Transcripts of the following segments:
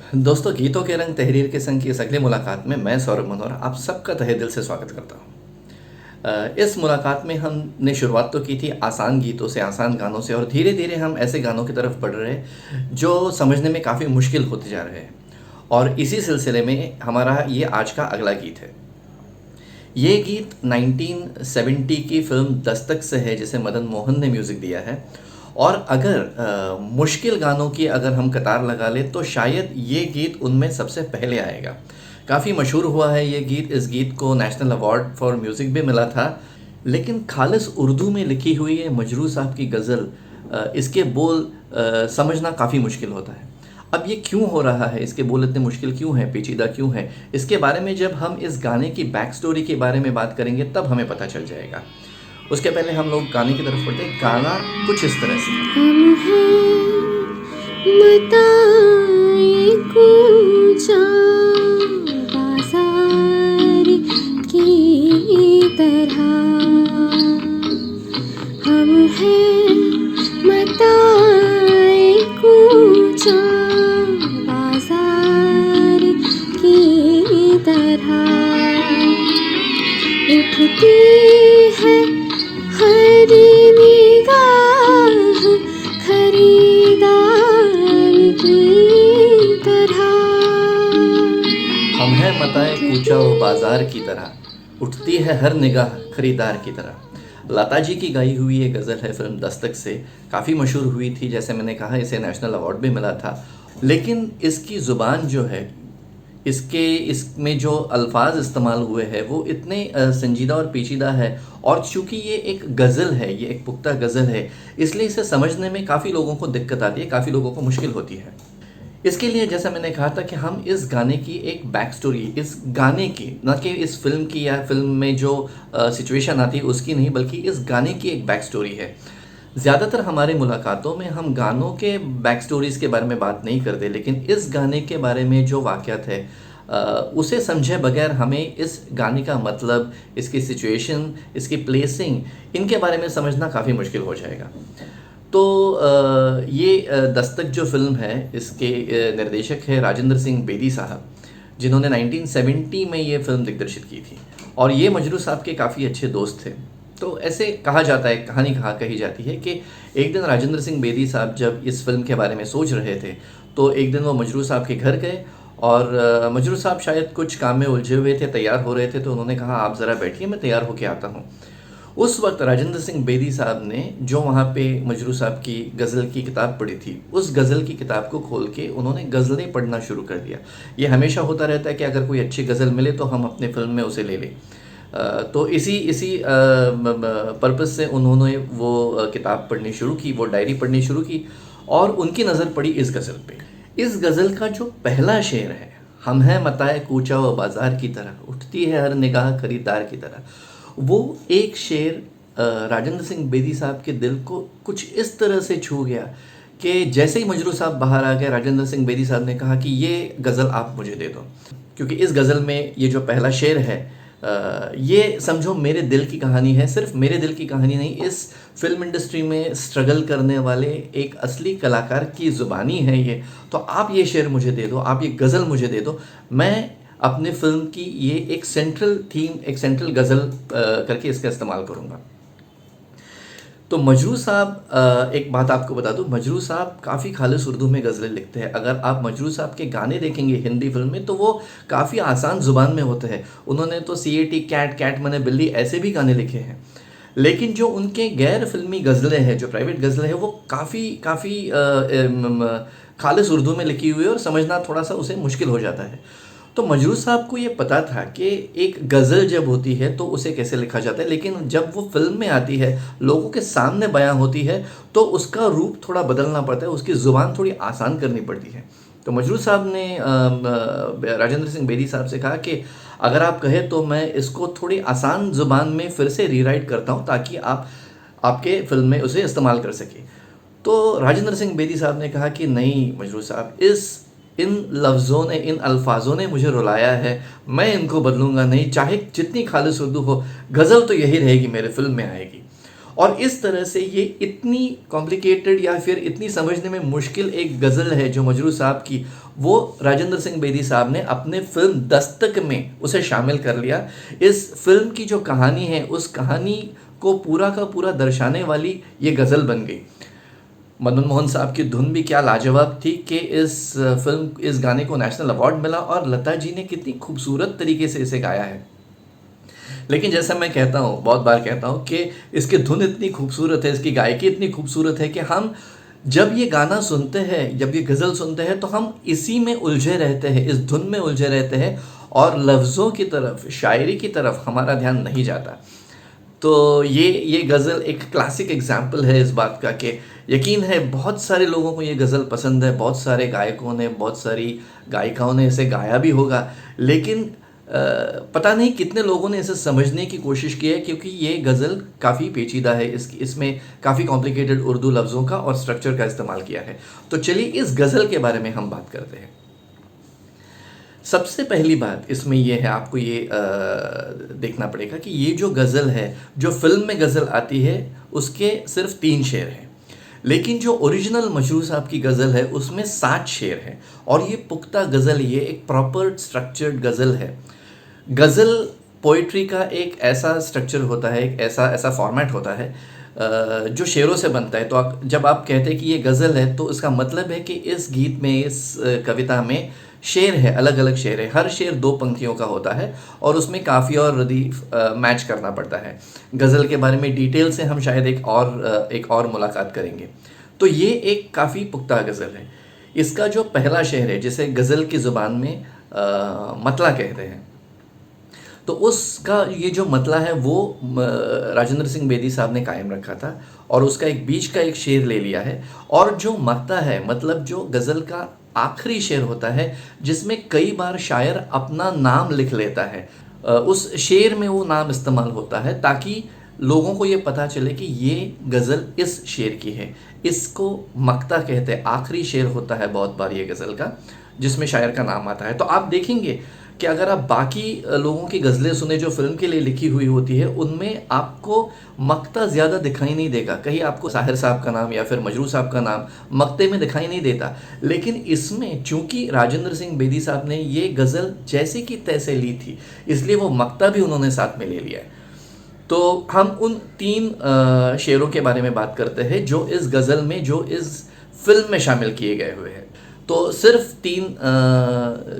दोस्तों, गीतों के रंग तहरीर के संग की इस अगली मुलाकात में मैं सौरभ मनोहर आप सबका तहे दिल से स्वागत करता हूँ। इस मुलाकात में हमने शुरुआत तो की थी आसान गीतों से, आसान गानों से, और धीरे धीरे हम ऐसे गानों की तरफ बढ़ रहे हैं जो समझने में काफ़ी मुश्किल होते जा रहे हैं। और इसी सिलसिले में हमारा ये आज का अगला गीत है। ये गीत 1970 की फिल्म दस्तक से है, जिसे मदन मोहन ने म्यूज़िक दिया है। और अगर मुश्किल गानों की अगर हम कतार लगा ले तो शायद ये गीत उनमें सबसे पहले आएगा। काफ़ी मशहूर हुआ है ये गीत। इस गीत को नेशनल अवार्ड फॉर म्यूज़िक भी मिला था। लेकिन खालिस उर्दू में लिखी हुई है मजरू साहब की गज़ल, इसके बोल समझना काफ़ी मुश्किल होता है। अब ये क्यों हो रहा है, इसके बोल इतने मुश्किल क्यों हैं, पेचीदा क्यों हैं, इसके बारे में जब हम इस गाने की बैक स्टोरी के बारे में बात करेंगे तब हमें पता चल जाएगा। उसके पहले हम लोग गाने की तरफ बढ़ते हैं। गाना कुछ इस तरह से हम हैं मताए कूचा बाजार की तरह। हम हैं मताए कूचा बाजार की तरह। उठती है हरी निगाह खरीदार की तरह। हम हैं मताए कूचा व बाजार की तरह, उठती है हर निगाह खरीदार की तरह। लता जी की गाई हुई ये गज़ल है, फिल्म दस्तक से काफ़ी मशहूर हुई थी। जैसे मैंने कहा, इसे नेशनल अवार्ड भी मिला था। लेकिन इसकी ज़ुबान जो है, इसमें जो अल्फाज इस्तेमाल हुए हैं वो इतने संजीदा और पेचीदा है। और चूंकि ये एक गज़ल है, ये एक पुख्ता गज़ल है, इसलिए इसे समझने में काफ़ी लोगों को दिक्कत आती है, काफ़ी लोगों को मुश्किल होती है। इसके लिए जैसा मैंने कहा था कि हम इस गाने की एक बैक स्टोरी, इस गाने की, न कि इस फिल्म की या फिल्म में जो सिचुएशन आती है उसकी नहीं, बल्कि इस गाने की एक बैक स्टोरी है। ज़्यादातर हमारे मुलाकातों में हम गानों के बैक स्टोरीज़ के बारे में बात नहीं करते, लेकिन इस गाने के बारे में जो वाक़यात है उसे समझे बगैर हमें इस गाने का मतलब, इसकी सिचुएशन, इसकी प्लेसिंग, इनके बारे में समझना काफ़ी मुश्किल हो जाएगा। तो ये दस्तक जो फ़िल्म है, इसके निर्देशक है राजेंद्र सिंह बेदी साहब, जिन्होंने 1970 में ये फ़िल्म दिग्दर्शित की थी। और ये मजरू साहब के काफ़ी अच्छे दोस्त थे। तो ऐसे कहा जाता है, कहानी कही जाती है कि एक दिन राजेंद्र सिंह बेदी साहब जब इस फिल्म के बारे में सोच रहे थे, तो एक दिन वो मजरू साहब के घर गए। और मजरू साहब शायद कुछ काम में उलझे हुए थे, तैयार हो रहे थे, तो उन्होंने कहा आप ज़रा बैठिए, मैं तैयार होके आता हूँ। उस वक्त राजेंद्र सिंह बेदी साहब ने जो वहाँ पे मजरू साहब की गज़ल की किताब पढ़ी थी, उस गज़ल की किताब को खोल के उन्होंने गज़लें पढ़ना शुरू कर दिया। ये हमेशा होता रहता है कि अगर कोई अच्छी गज़ल मिले तो हम अपने फिल्म में उसे ले लें। तो इसी पर्पज़ से उन्होंने वो किताब पढ़नी शुरू की, वो डायरी पढ़नी शुरू की, और उनकी नज़र पड़ी इस गज़ल पे। इस गज़ल का जो पहला शेर है, हम हैं मताए कूचा व बाज़ार की तरह, उठती है हर निगाह खरीदार की तरह, वो एक शेर राजेंद्र सिंह बेदी साहब के दिल को कुछ इस तरह से छू गया कि जैसे ही मजरू साहब बाहर आ गए, राजेंद्र सिंह बेदी साहब ने कहा कि ये गज़ल आप मुझे दे दो। क्योंकि इस गज़ल में ये जो पहला शेर है, ये समझो मेरे दिल की कहानी है। सिर्फ मेरे दिल की कहानी नहीं, इस फिल्म इंडस्ट्री में स्ट्रगल करने वाले एक असली कलाकार की ज़ुबानी है ये। तो आप ये शेर मुझे दे दो, आप ये गज़ल मुझे दे दो, मैं अपने फिल्म की ये एक सेंट्रल थीम, एक सेंट्रल गज़ल करके इसका इस्तेमाल करूँगा। तो मजरू साहब, एक बात आपको बता दूं, मजरू साहब काफ़ी खालिस उर्दू में गज़लें लिखते हैं। अगर आप मजरू साहब के गाने देखेंगे हिंदी फिल्म में, तो वो काफ़ी आसान ज़ुबान में होते हैं। उन्होंने तो CAT, कैट, कैट मने बिल्ली, ऐसे भी गाने लिखे हैं। लेकिन जो उनके गैर फिल्मी गज़लें हैं, जो प्राइवेट गज़लें हैं, वो काफ़ी खालिस उर्दू में लिखी हुई है और समझना थोड़ा सा उसे मुश्किल हो जाता है। तो मजरू साहब को ये पता था कि एक गज़ल जब होती है तो उसे कैसे लिखा जाता है, लेकिन जब वो फिल्म में आती है, लोगों के सामने बयां होती है, तो उसका रूप थोड़ा बदलना पड़ता है, उसकी ज़ुबान थोड़ी आसान करनी पड़ती है। तो मजरू साहब ने राजेंद्र सिंह बेदी साहब से कहा कि अगर आप कहें तो मैं इसको थोड़ी आसान ज़ुबान में फिर से रीराइट करता हूँ, ताकि आप आपके फिल्म में उसे इस्तेमाल कर सकें। तो राजेंद्र सिंह बेदी साहब ने कहा कि नहीं मजरू साहब, इन लफ्ज़ों ने, इन अल्फाजों ने मुझे रुलाया है, मैं इनको बदलूंगा नहीं, चाहे जितनी खालिस उर्दू हो, गज़ल तो यही रहेगी, मेरे फिल्म में आएगी। और इस तरह से ये इतनी कॉम्प्लिकेटेड या फिर इतनी समझने में मुश्किल एक गज़ल है जो मजरू साहब की, वो राजेंद्र सिंह बेदी साहब ने अपने फिल्म दस्तक में उसे शामिल कर लिया। इस फिल्म की जो कहानी है उस कहानी को पूरा का पूरा दर्शाने वाली ये गज़ल बन गई। मदन मोहन साहब की धुन भी क्या लाजवाब थी कि इस गाने को नेशनल अवार्ड मिला और लता जी ने कितनी खूबसूरत तरीके से इसे गाया है। लेकिन जैसा मैं कहता हूँ, बहुत बार कहता हूँ कि इसकी धुन इतनी खूबसूरत है, इसकी गायकी इतनी खूबसूरत है कि हम जब ये गाना सुनते हैं, जब ये गज़ल सुनते हैं तो हम इसी में उलझे रहते हैं, इस धुन में उलझे रहते हैं और लफ्ज़ों की तरफ, शायरी की तरफ हमारा ध्यान नहीं जाता। तो ये गज़ल एक क्लासिक एग्जाम्पल है इस बात का कि यकीन है बहुत सारे लोगों को ये गज़ल पसंद है, बहुत सारे गायकों ने, बहुत सारी गायिकाओं ने इसे गाया भी होगा, लेकिन पता नहीं कितने लोगों ने इसे समझने की कोशिश की है, क्योंकि ये गज़ल काफ़ी पेचीदा है। इसमें काफ़ी कॉम्प्लिकेटेड उर्दू लफ्ज़ों का और स्ट्रक्चर का इस्तेमाल किया है। तो चलिए इस गज़ल के बारे में हम बात करते हैं। सबसे पहली बात इसमें यह है, आपको ये देखना पड़ेगा कि ये जो गज़ल है, जो फिल्म में गज़ल आती है उसके सिर्फ 3 शेर हैं, लेकिन जो ओरिजिनल मजरू साहब की गज़ल है उसमें 7 शेर हैं। और ये पुख्ता गज़ल, ये एक प्रॉपर स्ट्रक्चर्ड गज़ल है। गज़ल पोइट्री का एक ऐसा स्ट्रक्चर होता है, एक ऐसा फॉर्मेट होता है जो शेरों से बनता है। तो जब आप कहते हैं कि ये गज़ल है तो इसका मतलब है कि इस गीत में, इस कविता में शेर है, अलग अलग शेर है। हर शेर 2 पंक्तियों का होता है और उसमें काफ़िया और रदीफ मैच करना पड़ता है। गज़ल के बारे में डिटेल से हम शायद एक और मुलाकात करेंगे। तो ये एक काफ़ी पुख्ता गज़ल है। इसका जो पहला शेर है, जिसे गज़ल की ज़ुबान में मतला कहते हैं, तो उसका ये जो मतला है वो राजेंद्र सिंह बेदी साहब ने कायम रखा था और उसका एक बीच का एक शेर ले लिया है। और जो मक्ता है, मतलब जो गज़ल का आखिरी शेर होता है, जिसमें कई बार शायर अपना नाम लिख लेता है, उस शेर में वो नाम इस्तेमाल होता है ताकि लोगों को ये पता चले कि ये गज़ल इस शेर की है। इसको मक्ता कहते हैं। आखिरी शेर होता है बहुत बार ये गज़ल का, जिसमें शायर का नाम आता है। तो आप देखेंगे कि अगर आप बाकी लोगों की गज़लें सुने जो फिल्म के लिए लिखी हुई होती है, उनमें आपको मक्ता ज़्यादा दिखाई नहीं देगा। कहीं आपको साहिर साहब का नाम या फिर मजरू साहब का नाम मक्ते में दिखाई नहीं देता। लेकिन इसमें चूंकि राजेंद्र सिंह बेदी साहब ने ये गज़ल जैसे कि तैसे ली थी, इसलिए वो मक्ता भी उन्होंने साथ में ले लिया है। तो हम उन 3 शेरों के बारे में बात करते हैं जो इस गज़ल में, जो इस फिल्म में शामिल किए गए हुए हैं। तो सिर्फ 3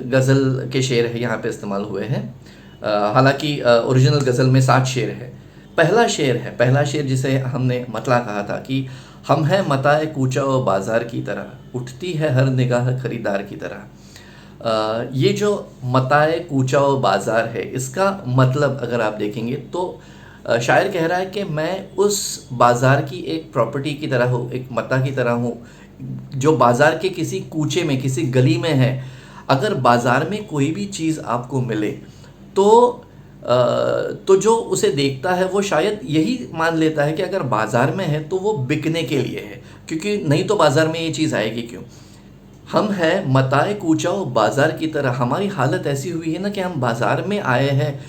गज़ल के शेर है यहाँ पे इस्तेमाल हुए हैं। हालांकि ओरिजिनल गज़ल में 7 शेर है। पहला शेर जिसे हमने मतला कहा था कि हम हैं मताए कूचा व बाज़ार की तरह, उठती है हर निगाह खरीदार की तरह। ये जो मताए कूचा व बाज़ार है, इसका मतलब अगर आप देखेंगे तो शायर कह रहा है कि मैं उस बाज़ार की एक प्रॉपर्टी की तरह हूँ, एक मता की तरह हूँ, जो बाज़ार के किसी कूचे में, किसी गली में है। अगर बाज़ार में कोई भी चीज़ आपको मिले तो जो उसे देखता है वो शायद यही मान लेता है कि अगर बाज़ार में है तो वो बिकने के लिए है, क्योंकि नहीं तो बाज़ार में ये चीज़ आएगी क्यों। हम हैं मताए कूचा व बाज़ार की तरह। हमारी हालत ऐसी हुई है ना कि हम बाज़ार में आए हैं,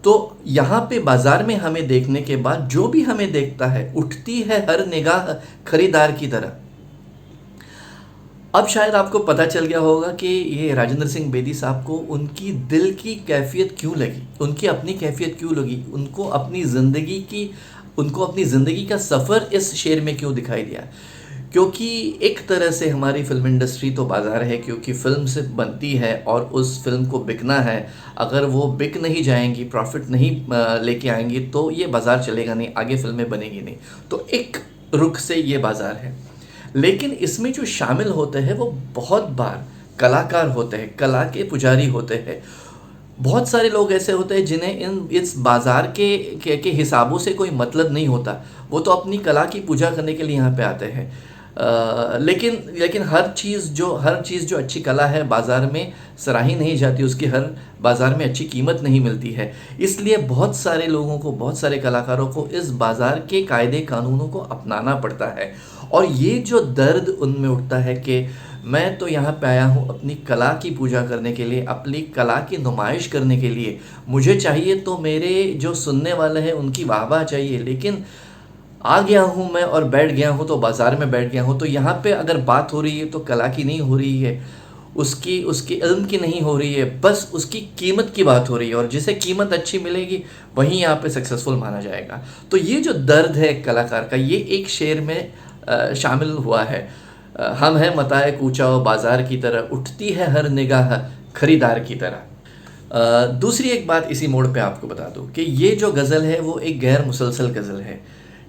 तो यहाँ पे बाज़ार में हमें देखने के बाद जो भी हमें देखता है, उठती है हर निगाह खरीदार की तरह। अब शायद आपको पता चल गया होगा कि ये राजेंद्र सिंह बेदी साहब को उनकी दिल की कैफियत क्यों लगी, उनकी अपनी कैफियत क्यों लगी, उनको अपनी ज़िंदगी का सफ़र इस शेर में क्यों दिखाई दिया। क्योंकि एक तरह से हमारी फिल्म इंडस्ट्री तो बाज़ार है, क्योंकि फ़िल्म से बनती है और उस फिल्म को बिकना है। अगर वो बिक नहीं जाएंगी, प्रॉफिट नहीं लेके आएंगी, तो ये बाज़ार चलेगा नहीं, आगे फिल्में बनेगी नहीं। तो एक रुख से ये बाज़ार है। लेकिन इसमें जो शामिल होते हैं वो बहुत बार कलाकार होते हैं, कला के पुजारी होते हैं। बहुत सारे लोग ऐसे होते हैं जिन्हें इस बाज़ार के हिसाबों से कोई मतलब नहीं होता। वो तो अपनी कला की पूजा करने के लिए यहाँ पे आते हैं। लेकिन हर चीज़ जो अच्छी कला है बाज़ार में सराही नहीं जाती, उसकी हर बाज़ार में अच्छी कीमत नहीं मिलती है। इसलिए बहुत सारे लोगों को, बहुत सारे कलाकारों को इस बाज़ार के कायदे कानूनों को अपनाना पड़ता है और ये जो दर्द उनमें उठता है कि मैं तो यहाँ पे आया हूँ अपनी कला की पूजा करने के लिए, अपनी कला की नुमाइश करने के लिए, मुझे चाहिए तो मेरे जो सुनने वाले हैं उनकी वाहवाह चाहिए, लेकिन आ गया हूँ मैं और बैठ गया हूँ तो बाज़ार में बैठ गया हूँ, तो यहाँ पे अगर बात हो रही है तो कला की नहीं हो रही है, उसकी उसकी इल्म की नहीं हो रही है, बस उसकी कीमत की बात हो रही है, और जिसे कीमत अच्छी मिलेगी वहीं यहाँ पे सक्सेसफुल माना जाएगा। तो ये जो दर्द है कलाकार का, ये एक शेर में शामिल हुआ है। हम हैं मताए कूचा व बाज़ार की तरह, उठती है हर निगाह खरीदार की तरह। दूसरी एक बात इसी मोड़ पे आपको बता दूं कि ये जो गज़ल है वो एक गैर मुसलसल गज़ल है,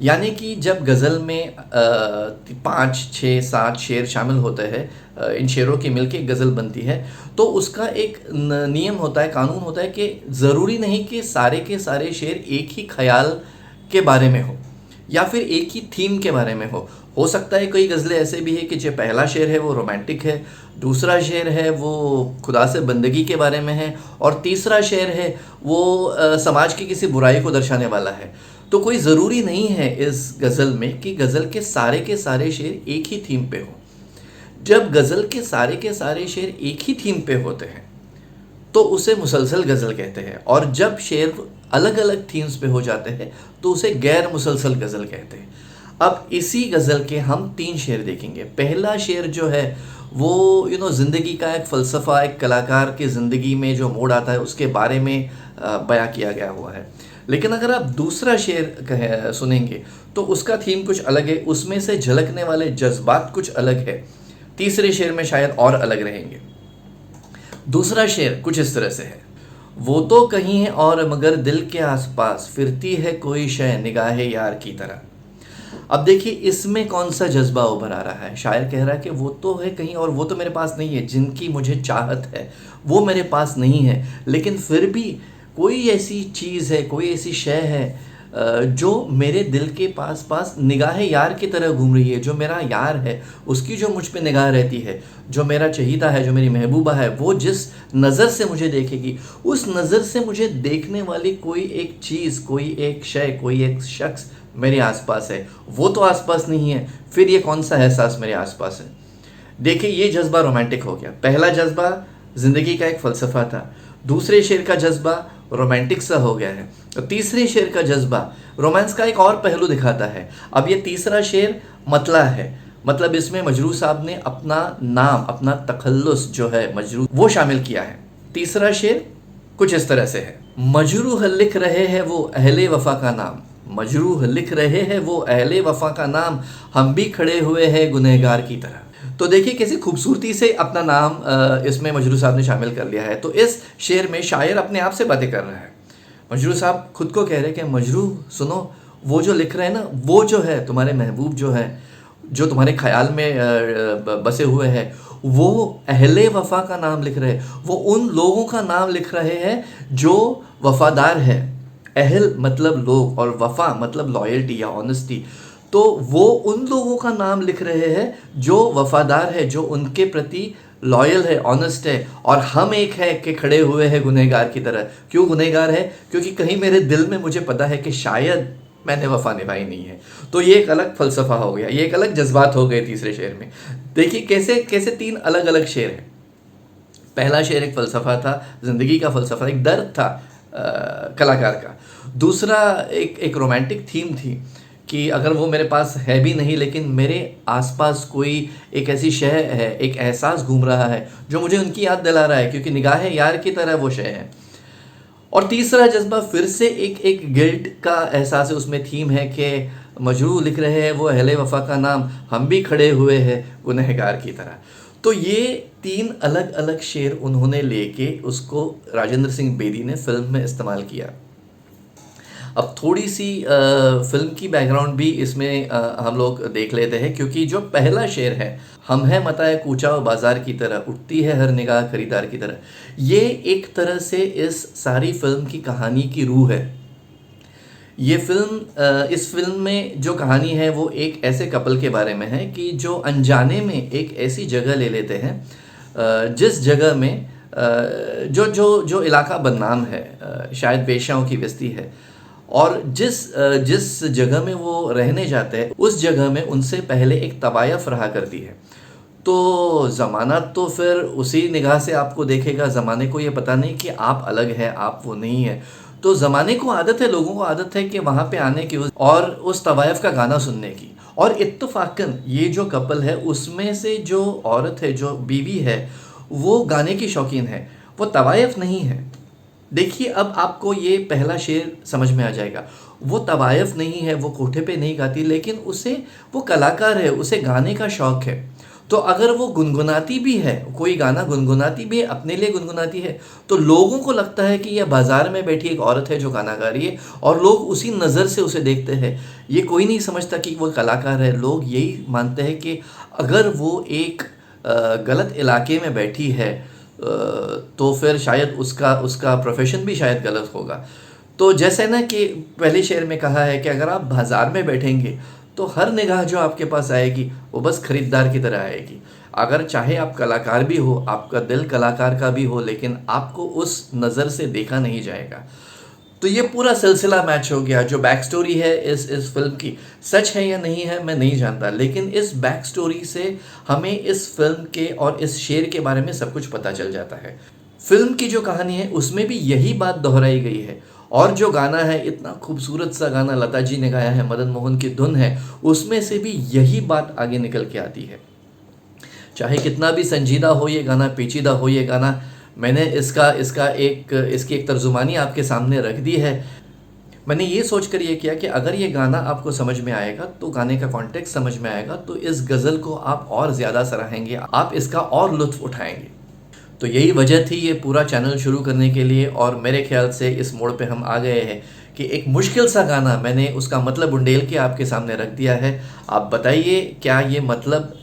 यानी कि जब गज़ल में 5, 6, 7 शेर शामिल होते हैं, इन शेरों की मिलके एक गज़ल बनती है, तो उसका एक नियम होता है, कानून होता है कि ज़रूरी नहीं कि सारे के सारे शेर एक ही ख्याल के बारे में हो या फिर एक ही थीम के बारे में हो सकता है कई गज़लें ऐसे भी है कि जो पहला शेर है वो रोमांटिक है, दूसरा शेर है वो खुदा से बंदगी के बारे में है, और तीसरा शेर है वो समाज की किसी बुराई को दर्शाने वाला है। तो कोई ज़रूरी नहीं है इस गज़ल में कि गज़ल के सारे शेर एक ही थीम पे हो। जब गज़ल के सारे शेर एक ही थीम पे होते हैं तो उसे मुसलसल गज़ल कहते हैं, और जब शेर अलग अलग थीम्स पे हो जाते हैं तो उसे गैर मुसलसल गज़ल कहते हैं। अब इसी गज़ल के हम 3 शेर देखेंगे। पहला शेर जो है वो ज़िंदगी का एक फ़लसफ़ा, एक कलाकार की ज़िंदगी में जो मोड़ आता है उसके बारे में बयां किया गया हुआ है। लेकिन अगर आप दूसरा शेर सुनेंगे तो उसका थीम कुछ अलग है, उसमें से झलकने वाले जज्बात कुछ अलग है। तीसरे शेर में शायद और अलग रहेंगे। दूसरा शेर कुछ इस तरह से है, वो तो कहीं है और मगर दिल के आसपास फिरती है कोई शय निगाहे यार की तरह। अब देखिए इसमें कौन सा जज्बा उभर आ रहा है। शायर कह रहा है कि वो तो है कहीं और वो तो मेरे पास नहीं है, जिनकी मुझे चाहत है वो मेरे पास नहीं है, लेकिन फिर भी कोई ऐसी चीज़ है, कोई ऐसी शय है जो मेरे दिल के पास निगाहे यार की तरह घूम रही है। जो मेरा यार है उसकी जो मुझ पे निगाह रहती है, जो मेरा चहीता है, जो मेरी महबूबा है, वो जिस नज़र से मुझे देखेगी, उस नज़र से मुझे देखने वाली कोई एक चीज़, कोई एक शय, कोई एक शख्स मेरे आसपास है। वो तो आसपास नहीं है, फिर ये कौन सा एहसास मेरे आसपास है। देखिए ये जज्बा रोमांटिक हो गया। पहला जज्बा ज़िंदगी का एक फ़लसफ़ा था, दूसरे शेर का जज्बा रोमांटिक सा हो गया है, तो तीसरे शेर का जज्बा रोमांस का एक और पहलू दिखाता है। अब ये तीसरा शेर मतला है, मतलब इसमें मजरू साहब ने अपना नाम, अपना तखल्लुस जो है मजरू, वो शामिल किया है। तीसरा शेर कुछ इस तरह से है, मजरूह लिख रहे हैं वो अहले वफा का नाम, मजरूह लिख रहे हैं वो अहले वफा का नाम, हम भी खड़े हुए हैं गुनहगार की तरह। तो देखिए कैसी खूबसूरती से अपना नाम इसमें मजरू साहब ने शामिल कर लिया है। तो इस शेर में शायर अपने आप से बातें कर रहा है। मजरू साहब खुद को कह रहे हैं कि मजरू सुनो, वो जो लिख रहे हैं ना, वो जो है तुम्हारे महबूब जो है, जो तुम्हारे ख्याल में बसे हुए हैं, वो अहले वफा का नाम लिख रहे हैं, वो उन लोगों का नाम लिख रहे हैं जो वफादार है। अहल मतलब लोग और वफा मतलब लॉयल्टी या ऑनेस्टी। तो वो उन लोगों का नाम लिख रहे हैं जो वफादार है, जो उनके प्रति लॉयल है, ऑनेस्ट है, और हम एक है कि खड़े हुए हैं गुनहगार की तरह। क्यों गुनहगार है? क्योंकि कहीं मेरे दिल में मुझे पता है कि शायद मैंने वफा निभाई नहीं है। तो ये एक अलग फ़लसफ़ा हो गया, ये एक अलग जज्बात हो गए तीसरे शेर में। देखिए कैसे कैसे 3 अलग अलग शेर हैं। पहला शेर एक फ़लसफ़ा था, ज़िंदगी का फ़लसफ़ा, एक दर्द था कलाकार का। दूसरा एक रोमांटिक थीम थी कि अगर वो मेरे पास है भी नहीं, लेकिन मेरे आसपास कोई एक ऐसी शय है, एक एहसास घूम रहा है जो मुझे उनकी याद दिला रहा है, क्योंकि निगाह यार की तरह वो शय है। और तीसरा जज्बा फिर से एक गिल्ट का एहसास है, उसमें थीम है कि मजरू लिख रहे हैं वो अहले वफा का नाम, हम भी खड़े हुए हैं गुनहगार की तरह। तो ये 3 अलग अलग शेर उन्होंने लेके उसको राजेंद्र सिंह बेदी ने फिल्म में इस्तेमाल किया। अब थोड़ी सी फिल्म की बैकग्राउंड भी इसमें हम लोग देख लेते हैं, क्योंकि जो पहला शेर है, हम हैं मताए कूचा व बाज़ार की तरह, उठती है हर निगाह खरीदार की तरह, ये एक तरह से इस सारी फिल्म की कहानी की रूह है। ये फिल्म इस फिल्म में जो कहानी है वो एक ऐसे कपल के बारे में है कि जो अनजाने में एक ऐसी जगह ले लेते हैं जिस जगह में जो इलाका बदनाम है, शायद वेश्याओं की बस्ती है, और जिस जगह में वो रहने जाते हैं उस जगह में उनसे पहले एक तवायफ रहा करती है। तो ज़माना तो फिर उसी निगाह से आपको देखेगा, ज़माने को ये पता नहीं कि आप अलग हैं, आप वो नहीं है। तो ज़माने को आदत है, लोगों को आदत है कि वहाँ पे आने की और उस तवायफ का गाना सुनने की। और इत्तफाकन ये जो कपल है उसमें से जो औरत है, जो बीवी है, वो गाने की शौकीन है, वो तवायफ नहीं है। देखिए अब आपको ये पहला शेर समझ में आ जाएगा। वो तवायफ नहीं है, वो कोठे पे नहीं गाती, लेकिन उसे, वो कलाकार है, उसे गाने का शौक़ है। तो अगर वो गुनगुनाती भी है, कोई गाना गुनगुनाती भी है, अपने लिए गुनगुनाती है, तो लोगों को लगता है कि यह बाज़ार में बैठी एक औरत है जो गाना गा रही है, और लोग उसी नज़र से उसे देखते हैं। ये कोई नहीं समझता कि वो कलाकार है। लोग यही मानते हैं कि अगर वो एक गलत इलाके में बैठी है तो फिर शायद उसका प्रोफेशन भी शायद गलत होगा। तो जैसे ना कि पहले शेर में कहा है कि अगर आप बाज़ार में बैठेंगे तो हर निगाह जो आपके पास आएगी वो बस ख़रीदार की तरह आएगी। अगर चाहे आप कलाकार भी हो, आपका दिल कलाकार का भी हो, लेकिन आपको उस नज़र से देखा नहीं जाएगा। तो ये पूरा सिलसिला मैच हो गया। जो बैक स्टोरी है इस फिल्म की, सच है या नहीं है मैं नहीं जानता, लेकिन इस बैक स्टोरी से हमें इस फिल्म के और इस शेर के बारे में सब कुछ पता चल जाता है। फिल्म की जो कहानी है उसमें भी यही बात दोहराई गई है। और जो गाना है, इतना खूबसूरत सा गाना लता जी ने गाया है, मदन मोहन की धुन है, उसमें से भी यही बात आगे निकल के आती है। चाहे कितना भी संजीदा हो ये गाना, पेचीदा हो ये गाना, मैंने इसकी एक तर्जुमानी आपके सामने रख दी है। मैंने ये सोच कर ये किया कि अगर ये गाना आपको समझ में आएगा, तो गाने का कॉन्टेक्स्ट समझ में आएगा, तो इस गज़ल को आप और ज़्यादा सराहेंगे, आप इसका और लुत्फ़ उठाएंगे। तो यही वजह थी ये पूरा चैनल शुरू करने के लिए। और मेरे ख्याल से इस मोड़ पे हम आ गए हैं कि एक मुश्किल सा गाना मैंने उसका मतलब उंडेल के आपके सामने रख दिया है। आप बताइए, क्या ये मतलब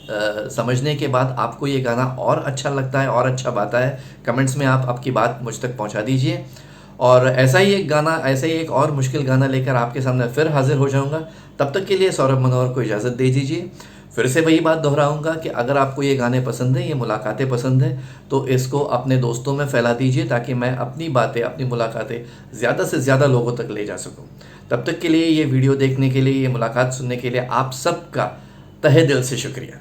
समझने के बाद आपको ये गाना और अच्छा लगता है और अच्छा बाता है? कमेंट्स में आप आपकी बात मुझ तक पहुंचा दीजिए। और ऐसा ही एक और मुश्किल गाना लेकर आपके सामने फिर हाजिर हो जाऊंगा। तब तक के लिए सौरभ मनोहर को इजाज़त दे दीजिए। फिर से वही बात दोहराऊंगा कि अगर आपको ये गाने पसंद हैं, ये मुलाकातें पसंद हैं, तो इसको अपने दोस्तों में फैला दीजिए, ताकि मैं अपनी बातें, अपनी मुलाकातें ज़्यादा से ज़्यादा लोगों तक ले जा सकूं। तब तक के लिए, ये वीडियो देखने के लिए, ये मुलाकात सुनने के लिए आप सबका तहे दिल से शुक्रिया।